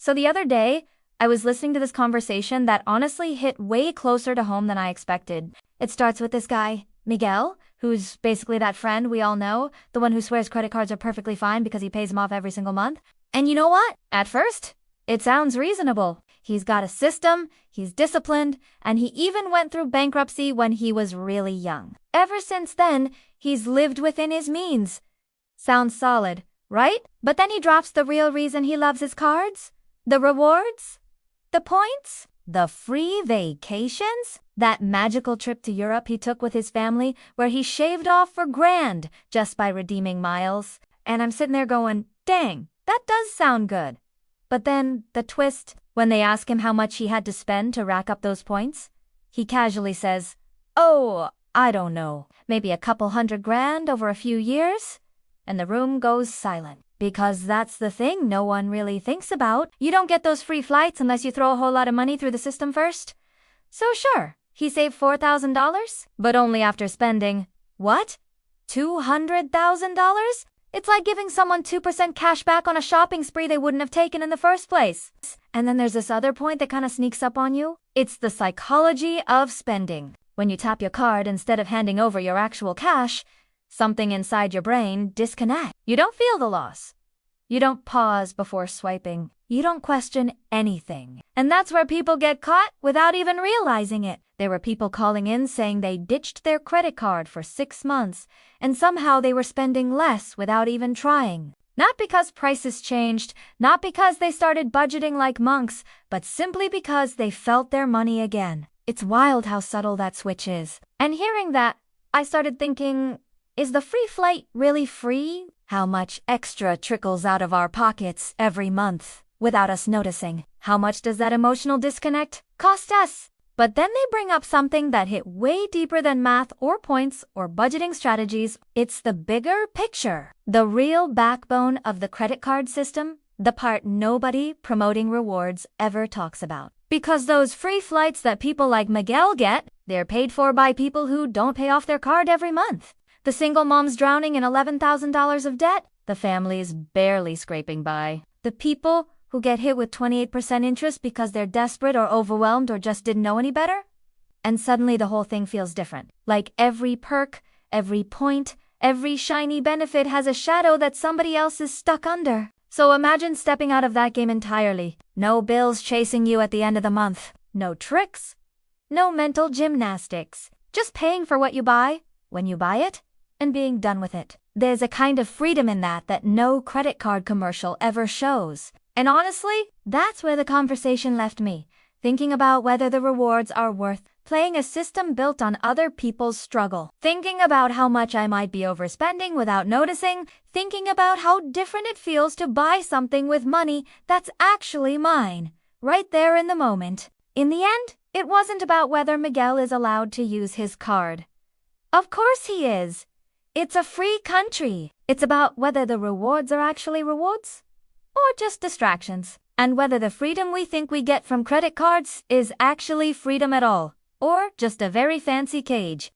So the other day, I was listening to this conversation that honestly hit way closer to home than I expected. It starts with this guy, Miguel, who's basically that friend we all know, the one who swears credit cards are perfectly fine because he pays them off every single month. And you know what? At first, it sounds reasonable. He's got a system, he's disciplined, and he even went through bankruptcy when he was really young. Ever since then, he's lived within his means. Sounds solid, right? But then he drops the real reason he loves his cards. The rewards? The points? The free vacations? That magical trip to Europe he took with his family where he shaved off for grand just by redeeming miles. And I'm sitting there going, dang, that does sound good. But then, the twist, when they ask him how much he had to spend to rack up those points, he casually says, "Oh, I don't know, maybe a couple $100,000 over a few years?" And the room goes silent. Because that's the thing no one really thinks about. You don't get those free flights unless you throw a whole lot of money through the system first. So sure, he saved $4,000, but only after spending, what? $200,000? It's like giving someone 2% cash back on a shopping spree they wouldn't have taken in the first place. And then there's this other point that kind of sneaks up on you. It's the psychology of spending. When you tap your card instead of handing over your actual cash, something inside your brain disconnects. You don't feel the loss. You don't pause before swiping. You don't question anything. And that's where people get caught without even realizing it. There were people calling in saying they ditched their credit card for 6 months, and somehow they were spending less without even trying. Not because prices changed, not because they started budgeting like monks, but simply because they felt their money again. It's wild how subtle that switch is. And hearing that, I started thinking, is the free flight really free? How much extra trickles out of our pockets every month without us noticing? How much does that emotional disconnect cost us? But then they bring up something that hit way deeper than math or points or budgeting strategies. It's the bigger picture. The real backbone of the credit card system, the part nobody promoting rewards ever talks about. Because those free flights that people like Miguel get, they're paid for by people who don't pay off their card every month. The single mom's drowning in $11,000 of debt, the family's barely scraping by. The people who get hit with 28% interest because they're desperate or overwhelmed or just didn't know any better? And suddenly the whole thing feels different. Like every perk, every point, every shiny benefit has a shadow that somebody else is stuck under. So imagine stepping out of that game entirely. No bills chasing you at the end of the month. No tricks. No mental gymnastics. Just paying for what you buy, when you buy it, and being done with it. There's a kind of freedom in that no credit card commercial ever shows. And honestly, that's where the conversation left me, thinking about whether the rewards are worth playing a system built on other people's struggle. Thinking about how much I might be overspending without noticing, thinking about how different it feels to buy something with money that's actually mine, right there in the moment. In the end, it wasn't about whether Miguel is allowed to use his card. Of course he is. It's a free country. It's about whether the rewards are actually rewards or just distractions, and whether the freedom we think we get from credit cards is actually freedom at all, or just a very fancy cage.